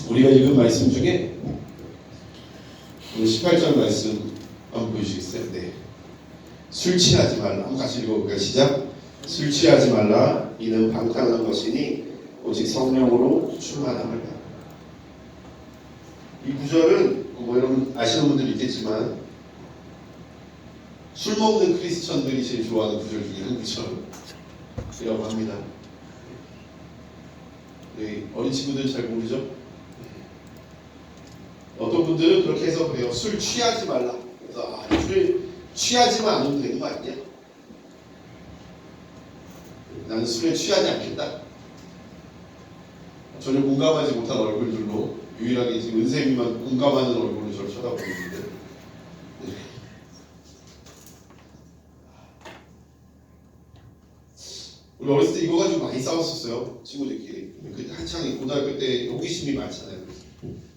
우리가 읽은 말씀 중에 오늘 18절 말씀 한번 보여주시겠어요? 네. 술 취하지 말라. 한번 같이 읽어볼까요? 시작. 술 취하지 말라. 이는 방탕한 것이니 오직 성령으로 충만함을 받아. 이 구절은 뭐 여러분 아시는 분들 있겠지만 술 먹는 크리스천들이 제일 좋아하는 구절 중에 한 구절이라고 합니다. 네, 어린 친구들은 잘 모르죠? 어떤 분들은 그렇게 해서 그래요. 술 취하지 말라. 그래서 술 취하지만 않으면 되는 거 아니냐? 나는 술에 취하지 않겠다. 전혀 공감하지 못한 얼굴들로 유일하게 지금 은쌤이만 공감하는 얼굴로 저를 쳐다보고 있는데, 네. 우리 어렸을 때 이거 가지고 많이 싸웠었어요. 친구들끼리. 그때 한창 고등학교 때 호기심이 많잖아요.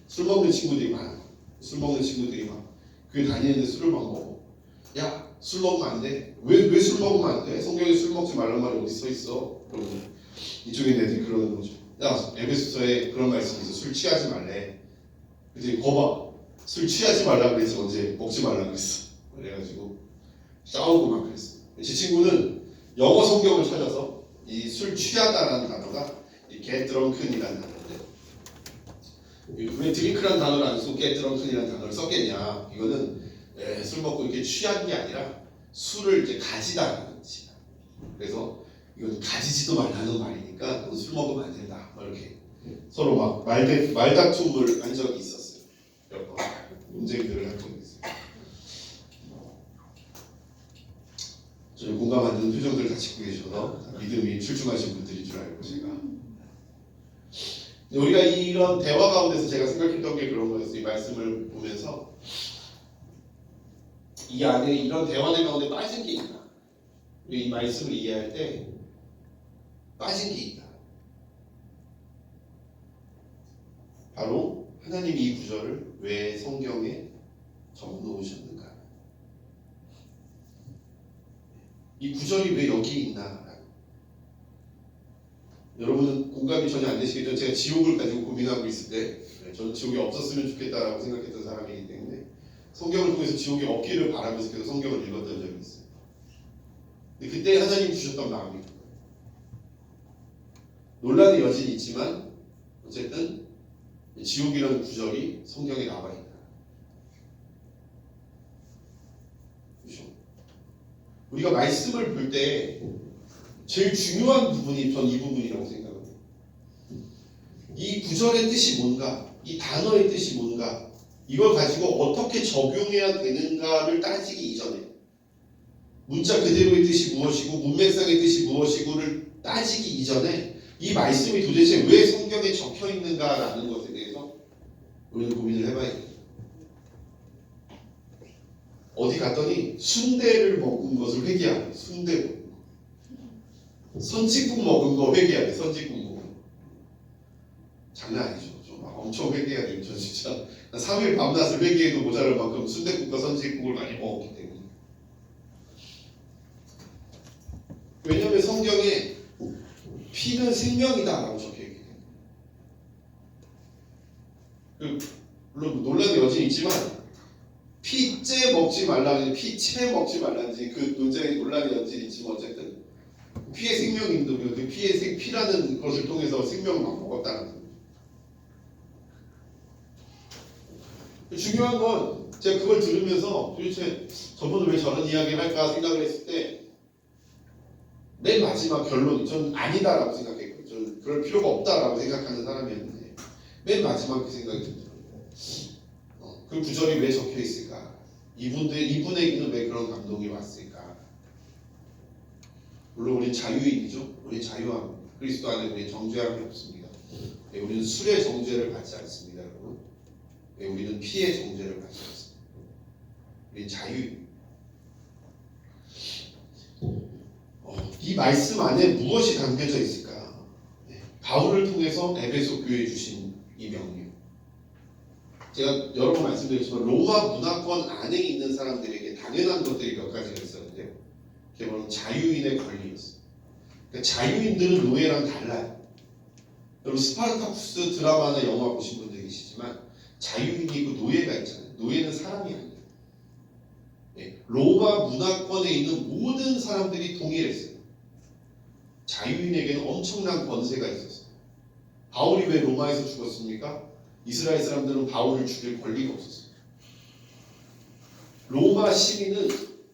술 먹는 친구들이 많아. 술 먹는 친구들이 막 교회 다니는데 술을 막 먹어. 야, 술 먹으면 안 돼. 왜 술 먹으면 안 돼? 성경에 술 먹지 말란 말이 어디 써 있어? 그러면 이쪽에 있는 애들이 그러는 거죠. 야, 에베소서에 그런 말씀이 있어. 술 취하지 말래. 그랬더니 거봐. 술 취하지 말라 그랬지 언제 먹지 말라 그랬어. 그래가지고 싸우고 막 그랬어. 제 친구는 영어 성경을 찾아서 이 술 취하다라는 단어가 이 get drunken이라는 단어인데, 왜 드링크라는 단어를 안 쓰고 get drunken이라는 단어를 썼겠냐? 이거는 술 먹고 이렇게 취한 게 아니라 술을 이제 가지다라는 뜻이야. 그래서 이건 가지지도 말라는 말이니까 넌 술 먹으면 안 된다. 이렇게 서로 막 말다툼을 한 적이 있었어요. 여러 번 논쟁들을 한 적이 있어요. 저희 공감하는 표정들을 다 짓고 계셔서 믿음이 출중하신 분들인 줄 알고 제가. 우리가 이런 대화 가운데서 제가 생각했던 게 그런 거였어요. 이 말씀을 보면서 이 안에 이런 대화들 가운데 빠진 게 있다. 우리 이 말씀을 이해할 때 빠진 게 있다. 바로 하나님이 이 구절을 왜 성경에 적어놓으셨는가? 이 구절이 왜 여기 있나? 여러분은 공감이 전혀 안 되시겠죠? 제가 지옥을 가지고 고민하고 있을 때 저는 지옥이 없었으면 좋겠다라고 생각했던 사람이기 때문에 성경을 통해서 지옥이 없기를 바라면서 계속 성경을 읽었던 적이 있어요. 근데 그때 하나님 주셨던 마음이 논란의 여지는 있지만 어쨌든 지옥이라는 구절이 성경에 나와 있다. 그렇죠? 우리가 말씀을 볼 때 제일 중요한 부분이 전 이 부분이라고 생각합니다. 이 구절의 뜻이 뭔가, 이 단어의 뜻이 뭔가, 이걸 가지고 어떻게 적용해야 되는가를 따지기 이전에 문자 그대로의 뜻이 무엇이고 문맥상의 뜻이 무엇이고를 따지기 이전에 이 말씀이 도대체 왜 성경에 적혀 있는가라는 것에 대해서 우리는 고민을 해봐야 돼요. 어디 갔더니 순대를 먹은 것을 회개하래. 순대 먹은 거. 선지국 먹은 거 회개하래. 선지국 먹은 거. 장난 아니죠. 좀 엄청 회개해야 돼요. 저 진짜 3일 밤낮을 회개해도 모자랄 만큼 순대국과 선지국을 많이 먹었기 때문에. 왜냐하면 성경에 피는 생명이다라고 적혀있기 때문에. 물론 논란의 여지는 있지만 피째 먹지 말라는지 피채 먹지 말라는지 그 논쟁의 논란의 여지는 있지만 어쨌든 피의 생명인도 그 피라는 것을 통해서 생명을 막 먹었다는 거죠. 중요한 건 제가 그걸 들으면서 도대체 저분은 왜 저런 이야기를 할까 생각을 했을 때 맨 마지막 결론이 전 아니다라고 생각했고 저는 그럴 필요가 없다라고 생각하는 사람이었는데 맨 마지막 그 생각이 들더라고요. 그 구절이 왜 적혀 있을까? 이분에게는 왜 그런 감동이 왔을까? 물론 우리는 자유인이죠. 우리 자유함. 그리스도 안에 우리는 정죄함이 없습니다. 네, 우리는 술의 정죄를 받지 않습니다, 여러분. 네, 우리는 피의 정죄를 받지 않습니다. 우리는 자유인. 이 말씀 안에 무엇이 담겨져 있을까? 네, 바울을 통해서 에베소 교회에 주신 이 명령. 제가 여러 번 말씀드렸지만 로마 문화권 안에 있는 사람들에게 당연한 것들이 몇 가지가 있었는데요. 그게 바로 자유인의 권리였어요. 그러니까 자유인들은 노예랑 달라요. 여러분 스파르타쿠스 드라마나 영화 보신 분들 계시지만 자유인이 있고 노예가 있잖아요. 노예는 사람이 아니에요. 네, 로마 문화권에 있는 모든 사람들이 동일했어요. 자유인에게는 엄청난 권세가 있었어요. 바울이 왜 로마에서 죽었습니까? 이스라엘 사람들은 바울을 죽일 권리가 없었어요. 로마 시민은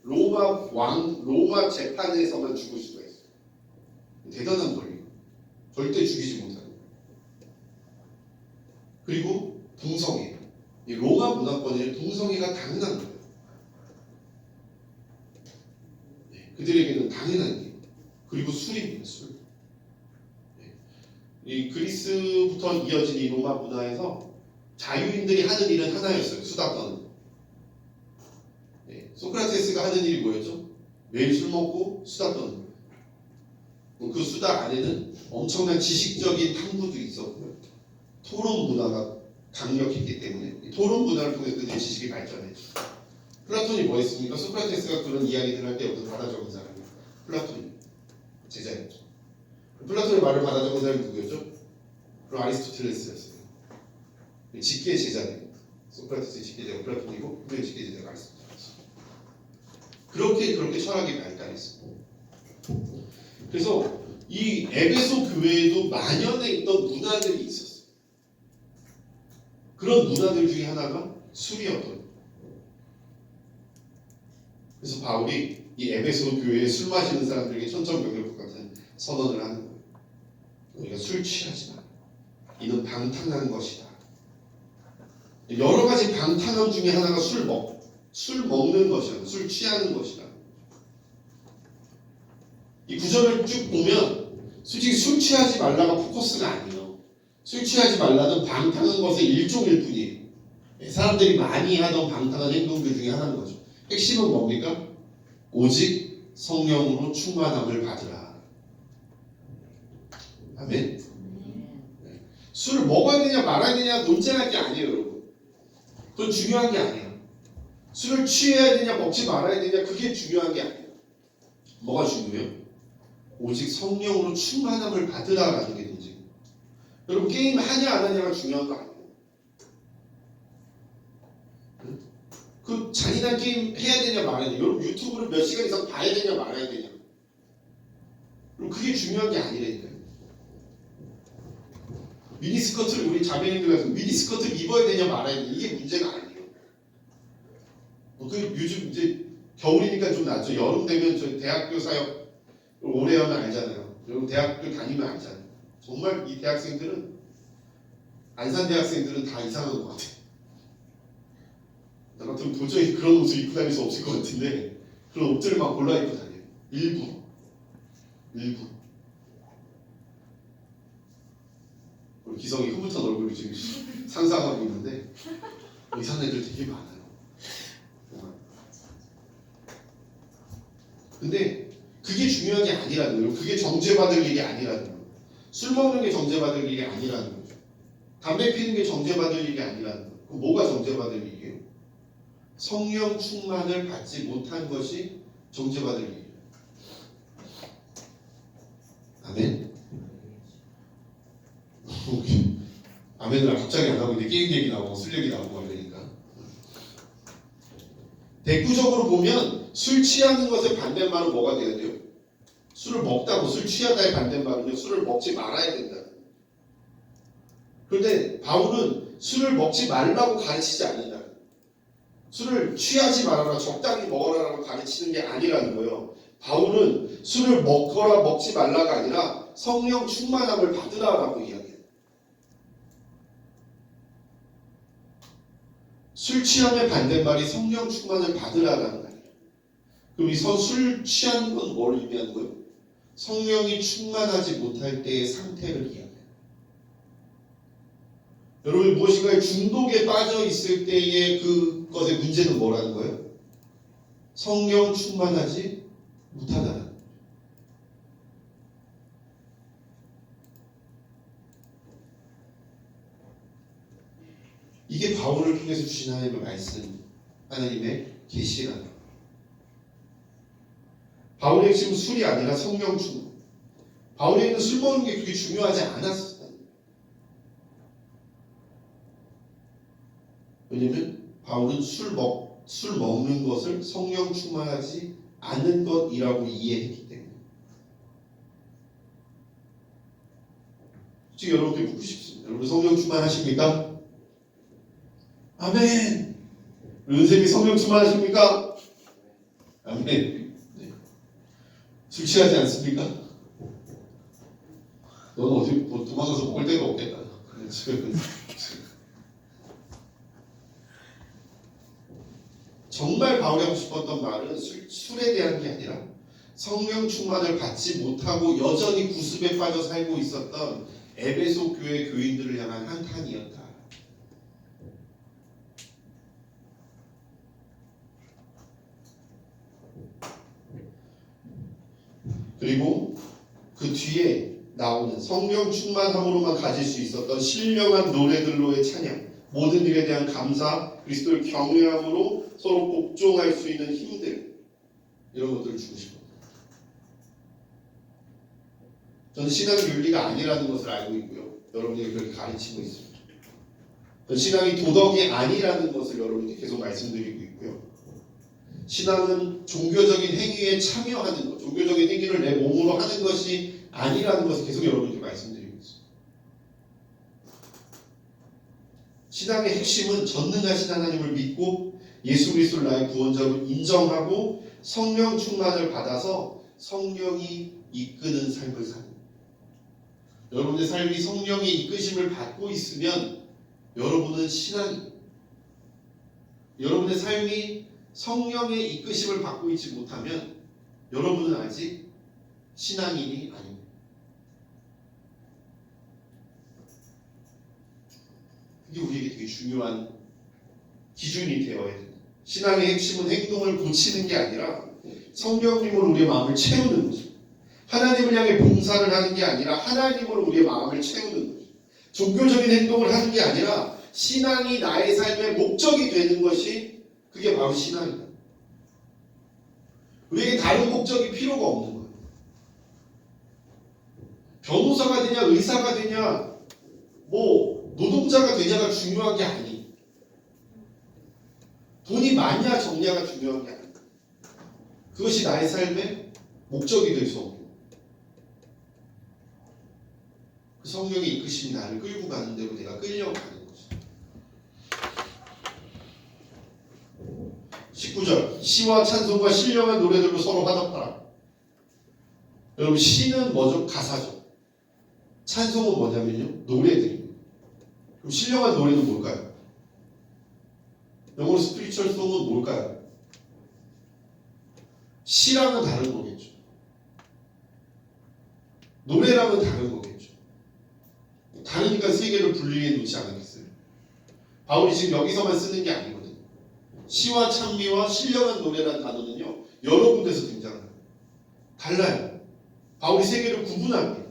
로마 재판에서만 죽을 수가 있어요. 대단한 권리. 절대 죽이지 못하는 거예요. 그리고 동성애. 이 로마 문화권에는 동성애가 당연한 거예요. 네, 그들에게는 당연한 일. 그리고 술입니다. 술. 네. 이 그리스부터 이어진 이 로마 문화에서 자유인들이 하는 일은 하나였어요. 수다 떠는. 네. 소크라테스가 하는 일이 뭐였죠? 매일 술 먹고 수다 떠는 거예요. 그 수다 안에는 엄청난 지식적인 탐구도 있었고요. 토론 문화가 강력했기 때문에 토론 문화를 통해서 그들의 지식이 발전했죠. 플라톤이 뭐 했습니까? 소크라테스가 그런 이야기들을 할 때 어떤 받아 적은 사람이에요. 플라톤이 제자였죠. 플라톤의 말을 받아 적은 사람이 누구였죠? 그럼 아리스토텔레스였어요. 직계 제자들. 소크라테스의 직계 제자가 플라톤이고 그의 직계 제자가 아리스토텔레스. 그렇게 철학이 발달했어요. 그래서 이 에베소 교회에도 만연해 있던 문화들이 있었어요. 그런 문화들 중에 하나가 술이었던. 그래서 바울이 이 에베소 교회에 술 마시는 사람들에게 천천명령법 같은 선언을 하는 거예요. 우리가 술 취하지 마. 이는 방탕한 것이다. 여러 가지 방탕함 중에 하나가 술 먹는 것이다. 술 취하는 것이다. 이 구절을 쭉 보면 솔직히 술 취하지 말라가 포커스가 아니에요. 술 취하지 말라는 방탕한 것의 일종일 뿐이에요. 사람들이 많이 하던 방탕한 행동들 중에 하나인 거죠. 핵심은 뭡니까? 오직 성령으로 충만함을 받으라. 아멘. 네. 술을 먹어야 되냐 말아야 되냐 논쟁할 게 아니에요, 여러분. 그건 중요한 게 아니에요. 술을 취해야 되냐 먹지 말아야 되냐 그게 중요한 게 아니에요. 뭐가 중요해요? 오직 성령으로 충만함을 받으라라는 게 문제예요. 여러분 게임 하냐 안 하냐가 중요한 거 아니에요. 그 잔인한 게임 해야 되냐 말아야 되냐. 여러분 유튜브를 몇 시간 이상 봐야 되냐 말아야 되냐. 그럼 그게 중요한 게 아니라니까요. 미니스커트를 우리 자매님들 가서 미니스커트를 입어야 되냐 말아야 되냐 이게 문제가 아니에요. 그 요즘 이제 겨울이니까 좀 낫죠. 여름 되면 저 대학교 사역 오래 하면 알잖아요. 여러분 대학교 다니면 알잖아요. 정말 이 대학생들은 안산 대학생들은 다 이상한 것 같아요. 나 같으면 도저히 그런 옷을 입고 다닐 수 없을 것 같은데 그런 옷들을 막 골라 입고 다녀요. 일부 우리 기성이 흐뭇한 얼굴을 지금 상상하고 있는데 이상한 애들 되게 많아요. 근데 그게 중요한 게 아니라는 거예요. 그게 정죄받을 일이 아니라는 거예요. 술 먹는 게 정죄받을 일이 아니라는 거죠. 담배 피는 게 정죄받을 일이 아니라는 거예요. 그럼 뭐가 정죄받을 일이에요? 성령 충만을 받지 못한 것이 정죄받을 일이에요. 아멘? 아멘을 갑자기 안 하고 이제 게임 얘기 나오고 술 얘기 나오고 이러니까. 대구적으로 보면 술 취하는 것의 반대말은 뭐가 돼야 돼요? 술을 먹다고 술 취하다의 반대말은요. 술을 먹지 말아야 된다. 그런데 바울은 술을 먹지 말라고 가르치지 않는다. 술을 취하지 말아라, 적당히 먹어라라고 가르치는 게 아니라는 거예요. 바울은 술을 먹거나 먹지 말라가 아니라 성령 충만함을 받으라라고 이야기해요. 술 취함의 반대말이 성령 충만을 받으라라는 말이에요. 그럼 이 술 취하는 건 뭘 의미하는 거예요? 성령이 충만하지 못할 때의 상태를 이야기해요. 여러분 무엇인가에 중독에 빠져 있을 때의 그것의 문제는 뭐라는 거예요? 성령 충만하지 못하다는 거예요. 이게 바울을 통해서 주신 하나님의 말씀, 하나님의 계시라는 거예요. 바울의 핵심은 술이 아니라 성령 충만. 바울에게는 술 먹는 게 그렇게 중요하지 않았어요. 왜냐면 바울은 술 먹는 것을 성령 충만하지 않은 것이라고 이해했기 때문에. 지금 여러분께 묻고 싶습니다. 여러분 성령 충만하십니까? 아멘. 은쌤이 성령 충만하십니까? 아멘. 네. 술 취하지 않습니까? 너는 어디 뭐 도망가서 먹을 데가 없겠다. 정말 바울이 하고 싶었던 말은 술에 대한 게 아니라 성령 충만을 받지 못하고 여전히 구습에 빠져 살고 있었던 에베소 교회 교인들을 향한 한탄이었다. 그리고 그 뒤에 나오는 성령 충만함으로만 가질 수 있었던 신령한 노래들로의 찬양, 모든 일에 대한 감사, 그리스도를 경외함으로 서로 복종할 수 있는 힘들, 이런 것들을 주고 싶어요. 저는 신앙이 윤리가 아니라는 것을 알고 있고요. 여러분에게 그렇게 가르치고 있습니다. 신앙이 도덕이 아니라는 것을 여러분께 계속 말씀드리고 있고요. 신앙은 종교적인 행위에 참여하는 것, 종교적인 행위를 내 몸으로 하는 것이 아니라는 것을 계속 여러분께 말씀드리고 있습니다. 신앙의 핵심은 전능하신 하나님을 믿고 예수 그리스도를 나의 구원자로 인정하고 성령 충만을 받아서 성령이 이끄는 삶을 사는 거예요. 여러분의 삶이 성령의 이끄심을 받고 있으면 여러분은 신앙이, 여러분의 삶이 성령의 이끄심을 받고 있지 못하면 여러분은 아직 신앙인이 아닙니다. 그게 우리에게 되게 중요한 기준이 되어야 됩니다. 신앙의 핵심은 행동을 고치는 게 아니라 성령님으로 우리의 마음을 채우는 거죠. 하나님을 향해 봉사를 하는 게 아니라 하나님으로 우리의 마음을 채우는 거죠. 종교적인 행동을 하는 게 아니라 신앙이 나의 삶의 목적이 되는 것이, 그게 바로 신앙이다. 우리에게 다른 목적이 필요가 없는 거예요. 변호사가 되냐, 의사가 되냐, 노동자가 되냐가 중요한 게 아니. 돈이 많냐 적냐가 중요한 게 아니. 그것이 나의 삶의 목적이 될 수 없고, 그 성령의 이끄심이 나를 끌고 가는 대로 내가 끌려가는 거죠. 19절, 시와 찬송과 신령한 노래들로 서로 화답하라. 여러분, 시는 뭐죠? 가사죠. 찬송은 뭐냐면요, 노래들입니다. 그럼 신령한 노래는 뭘까요? 영어로 스피리추얼 송은 뭘까요? 시랑은 다른 거겠죠. 노래랑은 다른 거겠죠. 다르니까 세 개를 분리해 놓지 않았겠어요? 바울이 지금 여기서만 쓰는 게 아니거든요. 시와 찬미와 신령한 노래라는 단어는요, 여러 군데서 등장합니다. 달라요. 바울이 세 개를 구분합니다.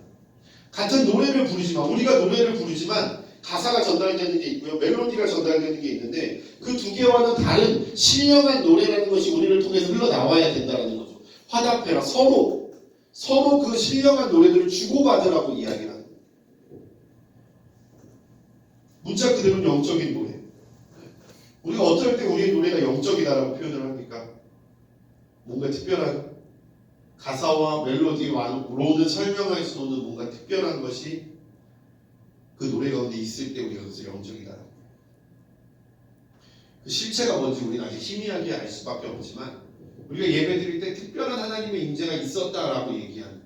같은 노래를 부르지만, 우리가 노래를 부르지만 가사가 전달되는 게 있고요, 멜로디가 전달되는 게 있는데, 그 두 개와는 다른 신령한 노래라는 것이 우리를 통해서 흘러나와야 된다는 거죠. 화답해라. 서로 그 신령한 노래들을 주고받으라고 이야기를 하는 거예요. 문자 그대로는 영적인 노래. 우리가 어떨 때 우리의 노래가 영적이다라고 표현을 합니까? 뭔가 특별한 가사와 멜로디로는 설명할 수 없는 뭔가 특별한 것이 그 노래 가운데 있을 때 우리가 그것을 영적이다. 그 실체가 뭔지 우리는 아직 희미하게 알 수밖에 없지만, 우리가 예배드릴 때 특별한 하나님의 임재가 있었다라고 얘기하는,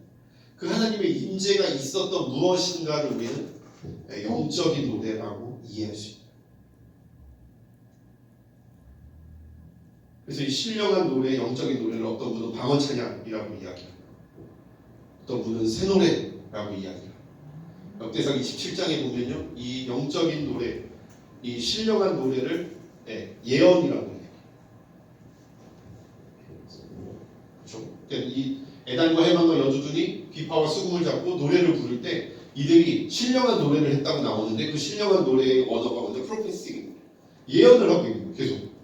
그 하나님의 임재가 있었던 무엇인가를 우리는 영적인 노래라고 이해할 수 있다. 그래서 이 신령한 노래, 영적인 노래를 어떤 분은 방언 찬양이라고 이야기합니다. 어떤 분은 새 노래라고 이야기합니다. 역대상 27장에 보면요, 이 영적인 노래, 이 신령한 노래를 예언이라고 해요. 그렇죠? 그러니까 이 에단과 해만과 여주둔이 비파와 수금을 잡고 노래를 부를 때 이들이 신령한 노래를 했다고 나오는데, 그 신령한 노래의 언어가 먼저 프로페싱입니다. 예언을 하고 있는 거예요. 계속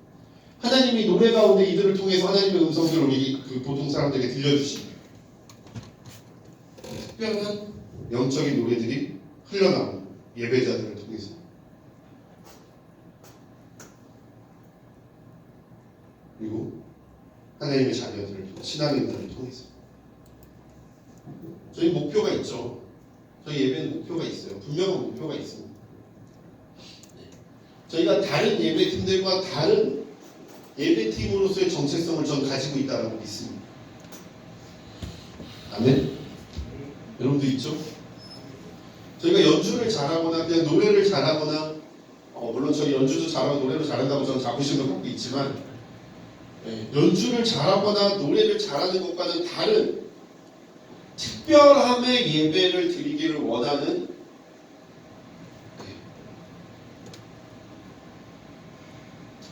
하나님이 노래 가운데 이들을 통해서 하나님의 음성들을 우리 그 보통 사람들에게 들려주십니다. 특별한 영적인 노래들이 흘러나오는 예배자들을 통해서. 하나님의 자녀들, 신앙인들을 통해서. 저희 목표가 있죠. 저희 예배는 목표가 있어요. 분명한 목표가 있습니다. 저희가 다른 예배팀들과 다른 예배팀으로서의 정체성을 전 가지고 있다고 믿습니다. 아멘? 여러분도 있죠? 저희가 연주를 잘하거나 그냥 노래를 잘하거나 물론 저희 연주도 잘하고 노래도 잘한다고 저는 자부심을 갖고 있지만 연주를 잘하거나 노래를 잘하는 것과는 다른 특별함의 예배를 드리기를 원하는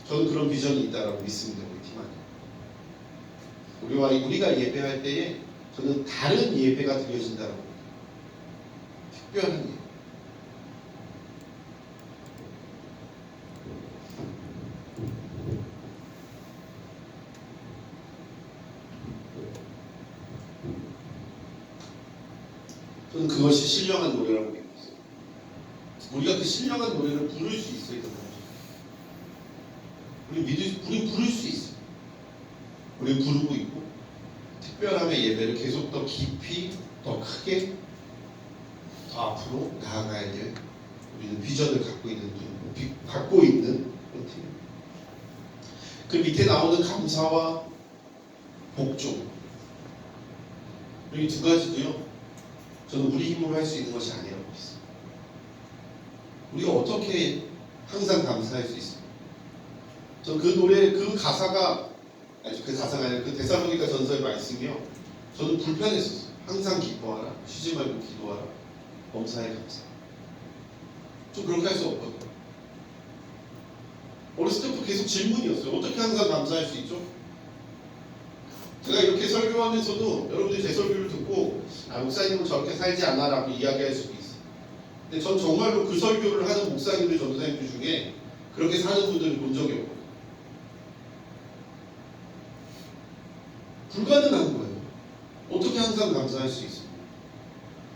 저는 그런 비전이 있다고 믿습니다. 우리 팀 안에 우리가 예배할 때에 저는 다른 예배가 드려진다고 특별한 예배. 저는 그것이 신령한 노래라고 믿습니다. 우리가 그 신령한 노래를 부를 수 있어야 된다. 우리 부를 수 있어요. 우리 부르고 있고 특별함의 예배를 계속 더 깊이, 더 크게, 더 앞으로 나아가야 될 우리는 비전을 갖고 있는 그런 팀. 그 밑에 나오는 감사와 복종 여기 두 가지도요. 저는 우리 힘으로 할 수 있는 것이 아니라고 믿습니다. 우리가 어떻게 항상 감사할 수 있습니까? 전 그 노래 그 가사가 아니라 그 데살로니가 전서의 말씀이요. 저는 불편했었어요. 항상 기뻐하라, 쉬지 말고 기도하라, 범사에 감사. 좀 그렇게 할 수 없거든요. 어렸을 때부터 계속 질문이었어요. 어떻게 항상 감사할 수 있죠? 제가 이렇게 설교하면서도 여러분들이 제 설교를 듣고 목사님은 저렇게 살지 않아라고 이야기할 수도 있어요. 근데 전 정말로 그 설교를 하는 목사님들, 전도사님들 중에 그렇게 사는 분들을 본 적이 없거든요. 불가능한 거예요. 어떻게 항상 감사할 수 있어요?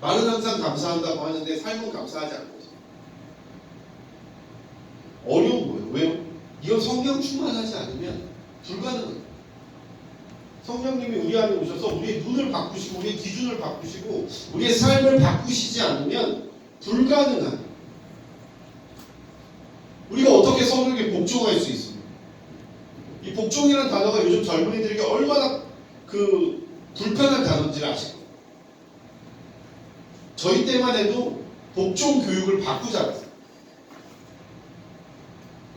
말은 항상 감사한다고 하는데 삶은 감사하지 않는 거죠. 어려운 거예요. 왜요? 이건 성령 충만하지 않으면 불가능해요. 성령님이 우리 안에 오셔서 우리의 눈을 바꾸시고 우리의 기준을 바꾸시고 우리의 삶을 바꾸시지 않으면 불가능한. 우리가 어떻게 성령에 복종할 수 있습니까? 이 복종이라는 단어가 요즘 젊은이들에게 얼마나 불편한 단어인지를 아실 거예요. 저희 때만 해도 복종 교육을 바꾸자.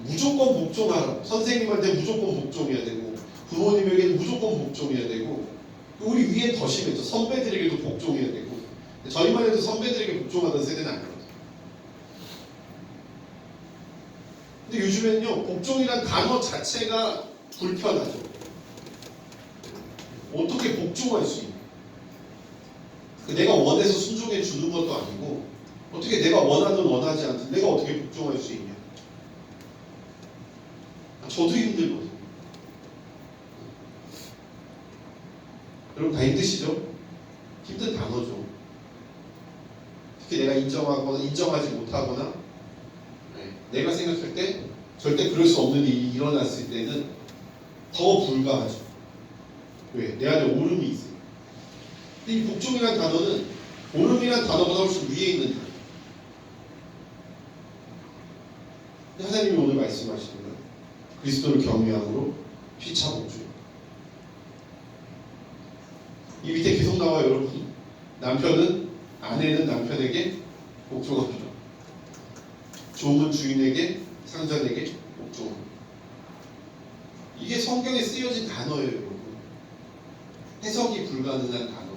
무조건 복종하라고. 선생님한테 무조건 복종해야 되고 부모님에게는 무조건 복종해야 되고 우리 위에 더 심했죠. 선배들에게도 복종해야 되고 저희만 해도 선배들에게 복종하던 세대는 아니거든요. 근데 요즘에는요. 복종이란 단어 자체가 불편하죠. 어떻게 복종할 수 있냐? 내가 원해서 순종해 주는 것도 아니고 어떻게 내가 원하든 원하지 않든 내가 어떻게 복종할 수 있냐? 저도 힘들거든요. 여러분 다 힘드시죠? 힘든 단어죠. 특히 내가 인정하거나 인정하지 못하거나 내가 생각할 때 절대 그럴 수 없는 일이 일어났을 때는 더 불가하죠. 왜? 내 안에 오름이 있어요. 근데 이 복종이라는 단어는 오름이라는 단어보다 훨씬 위에 있는 단어. 하나님이 오늘 말씀하시는 건 그리스도를 경외함으로 피차 복종. 이 밑에 계속 나와요, 여러분. 아내는 남편에게 복종합니다. 종은 주인에게, 상전에게 복종합니다. 이게 성경에 쓰여진 단어예요, 여러분. 해석이 불가능한 단어.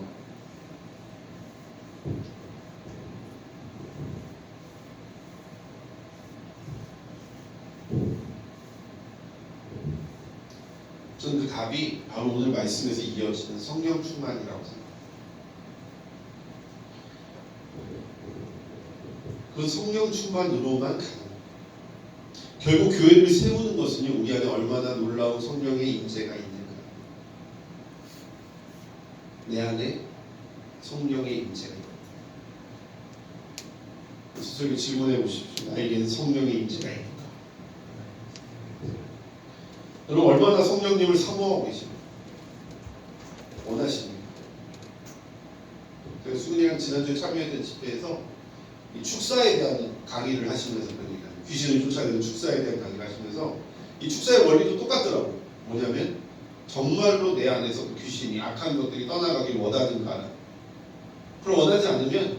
저는 그 답이 바로 오늘 말씀에서 이어지는 성령 충만이라고 생각합니다. 그 성령 충만으로만 가능합니다. 결국 교회를 세우는 것은요, 우리 안에 얼마나 놀라운 성령의 임재가 있는가. 내 안에 성령의 임재가 있는가. 스스로에게 질문해 보십시오. 나에게는 성령의 임재가 있는가? 여러분 얼마나 성령님을 사모하고 계십니까? 그래서 수근이랑 지난주에 참여했던 집회에서 이 축사에 대한 강의를 하시면서 그러니까 귀신을 쫓아내는 축사에 대한 강의를 하시면서 이 축사의 원리도 똑같더라고요. 뭐냐면 정말로 내 안에서 그 귀신이 악한 것들이 떠나가길 원하는가. 그걸 원하지 않으면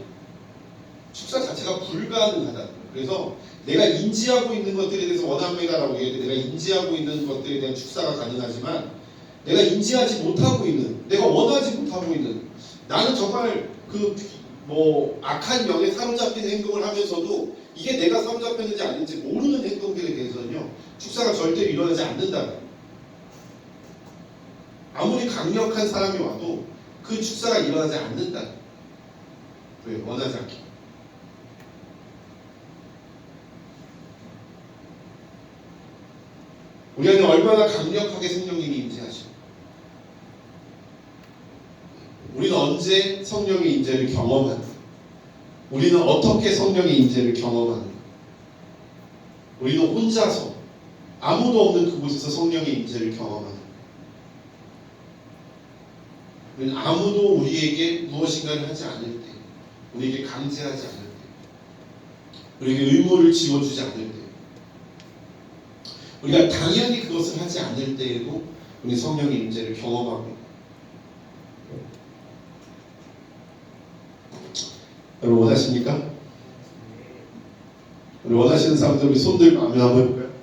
축사 자체가 불가능하다. 그래서 내가 인지하고 있는 것들에 대해서 원합니다라고 얘기해도 내가 인지하고 있는 것들에 대한 축사가 가능하지만 내가 인지하지 못하고 있는, 내가 원하지 못하고 있는, 나는 정말 그 뭐 악한 영에 사로잡힌 행동을 하면서도 이게 내가 사로잡혔는지 아닌지 모르는 행동들에 대해서는요 축사가 절대 일어나지 않는다. 아무리 강력한 사람이 와도 그 축사가 일어나지 않는다. 왜? 원하지 않기. 우리 안에 얼마나 강력하게 성령님이 임재하시고 우리는 언제 성령의 임재를 경험하는가? 우리는 어떻게 성령의 임재를 경험하는가? 우리는 혼자서 아무도 없는 그곳에서 성령의 임재를 경험하는가? 우리는 아무도 우리에게 무엇인가를 하지 않을 때, 우리에게 강제하지 않을 때, 우리에게 의무를 지워주지 않을 때, 우리가 당연히 그것을 하지 않을 때에도 우리 성령의 임재를 경험하고 있다. 여러분 원하십니까? 우리 원하시는 사람들 우리 손 들고 아멘 한번 해볼까요?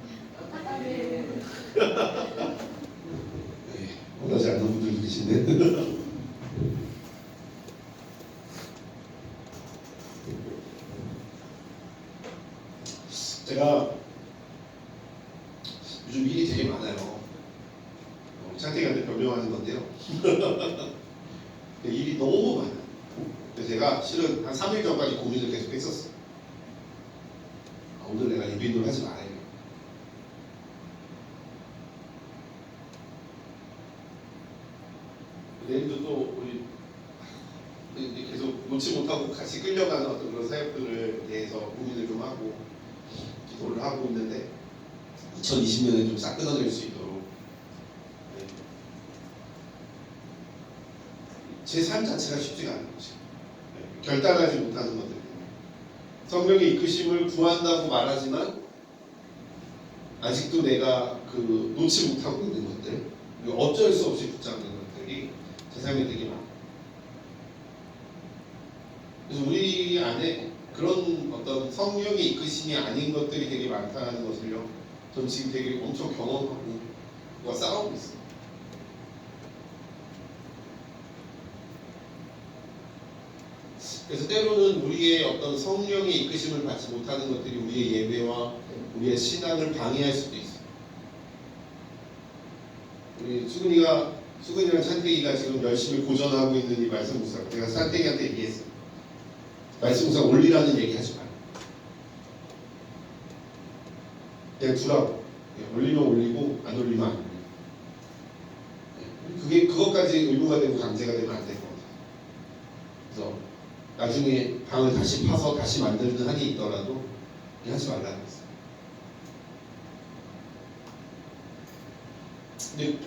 네, 원하지 않는 분들도 계신데 제가 요즘 일이 되게 많아요. 창택이한테 변명하는 건데요. 일이 너무 많아요. 그래서 제가 실은 한 3일 전까지 고민을 계속 했었어요. 오늘 내가 리빙을 하지 말아야겠다. 내일도 또 우리 계속 놓지 못하고 같이 끌려가는 어떤 그런 사역들을 대해서 고민을 좀 하고 기도를 하고 있는데 2020년에 좀 싹 끊어낼 수 있도록 제 삶 자체가 쉽지가 않은 거죠. 결단하지 못하는 것들. 성령의 이끄심을 구한다고 말하지만 아직도 내가 그 놓지 못하고 있는 것들, 어쩔 수 없이 붙잡는 것들이 제 삶에 되게 많아요. 그래서 우리 안에 그런 어떤 성령의 이끄심이 아닌 것들이 되게 많다는 것을요, 전 지금 되게 엄청 경험하고 싸우고 있어요. 그래서 때로는 우리의 어떤 성령의 이끄심을 받지 못하는 것들이 우리의 예배와 우리의 신앙을 방해할 수도 있어요. 우리 수근이랑 찬택이가 지금 열심히 고전하고 있는 이 말씀 묵상, 제가 찬택이한테 얘기했어요. 말씀 묵상 올리라는 얘기 하지 말고 그냥 두라고. 올리면 올리고 안 올리면 안 올리고. 그게 그것까지 의무가 되고 강제가 되면 안 될 것 같아요. 그래서 나중에 방을 다시 파서 다시 만들든 한이 있더라도 하지 말라고 했어요. 근데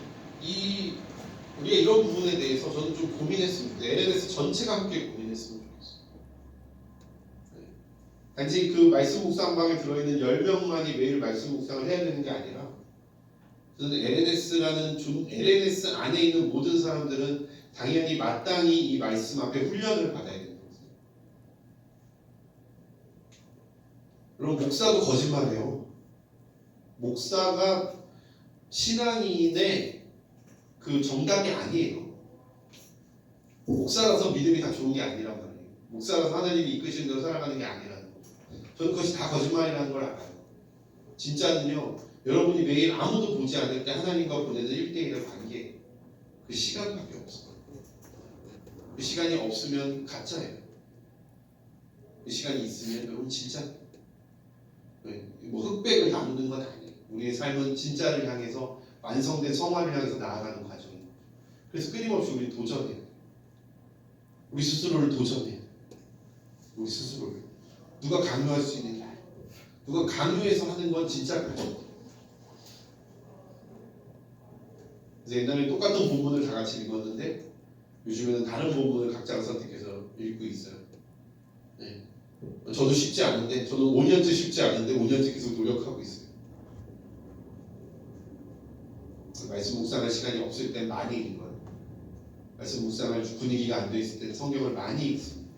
우리가 이런 부분에 대해서 저는 좀 고민했습니다. LNS 전체가 함께 고민했으면 좋겠어요. 단지 그 말씀 묵상방에 들어있는 10명만이 매일 말씀 묵상을 해야 되는 게 아니라 저는 LNS 안에 있는 모든 사람들은 당연히 마땅히 이 말씀 앞에 훈련을 받아야 됩니다. 여러분 목사도 거짓말해요. 목사가 신앙인의 그 정답이 아니에요. 목사라서 믿음이 다 좋은 게 아니란 말이에요. 목사라서 하나님이 이끄시는 대로 살아가는 게 아니라는 거예요. 저는 그것이 다 거짓말이라는 걸 알아요. 진짜는요, 여러분이 매일 아무도 보지 않을 때 하나님과 보내는 1대1의 관계, 그 시간밖에 없어요. 그 시간이 없으면 가짜예요. 그 시간이 있으면 여러분 진짜예요. 뭐 흑백을 나누는 건 아니에요. 우리의 삶은 진짜를 향해서 완성된 성화를 향해서 나아가는 과정이에요. 그래서 끊임없이 우리 도전해요. 우리 스스로를 도전해요. 우리 스스로를. 누가 강요할 수 있는 게 아니에요. 누가 강요해서 하는 건 진짜 가죠. 그래서 옛날에 똑같은 본문을 다 같이 읽었는데 요즘에는 다른 부분을 각자가 선택해서 읽고 있어요. 네. 저도 쉽지 않은데, 저는 5년째 쉽지 않은데 5년째 계속 노력하고 있어요. 말씀 묵상할 시간이 없을 땐 많이 읽어요. 말씀 묵상할 분위기가 안 돼 있을 땐 성경을 많이 읽습니다.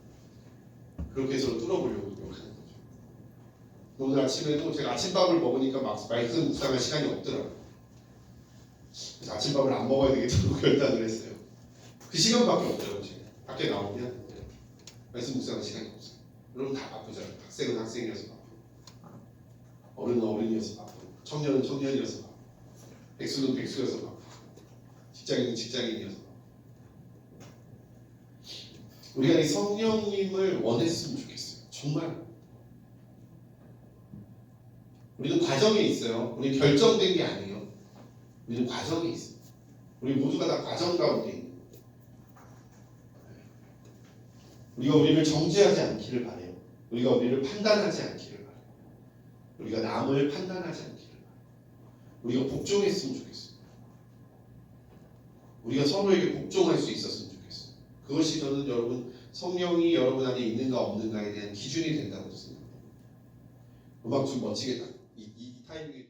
그렇게 해서 뚫어보려고 노력하는 거죠. 오늘 아침에도 제가 아침밥을 먹으니까 막 말씀 묵상할 시간이 없더라고요. 그래서 아침밥을 안 먹어야 되겠다고 결단을 했어요. 그 시간밖에 없더라고요. 제가 밖에 나오면 말씀 묵상할 시간이 없어요. 여러분 다 바쁘잖아요. 학생은 학생이어서 바쁘고, 어른은 어른이어서 바쁘고, 청년은 청년이어서 바쁘고, 백수는 백수여서 바쁘고, 직장인은 직장인이어서 바쁘고. 우리가 이 성령님을 원했으면 좋겠어요. 정말. 우리는 과정에 있어요. 우리는 결정된 게 아니에요. 우리는 과정에 있어요. 우리 모두가 다 과정 가운데 있는 거예요. 우리가 우리를 정죄하지 않기를 바라요. 우리가 우리를 판단하지 않기를 바라요. 우리가 남을 판단하지 않기를 바라요. 우리가 복종했으면 좋겠어요. 우리가 서로에게 복종할 수 있었으면 좋겠어요. 그것이 저는 여러분 성령이 여러분 안에 있는가 없는가에 대한 기준이 된다고 생각합니다. 음악 좀 멋지게 이 타이밍에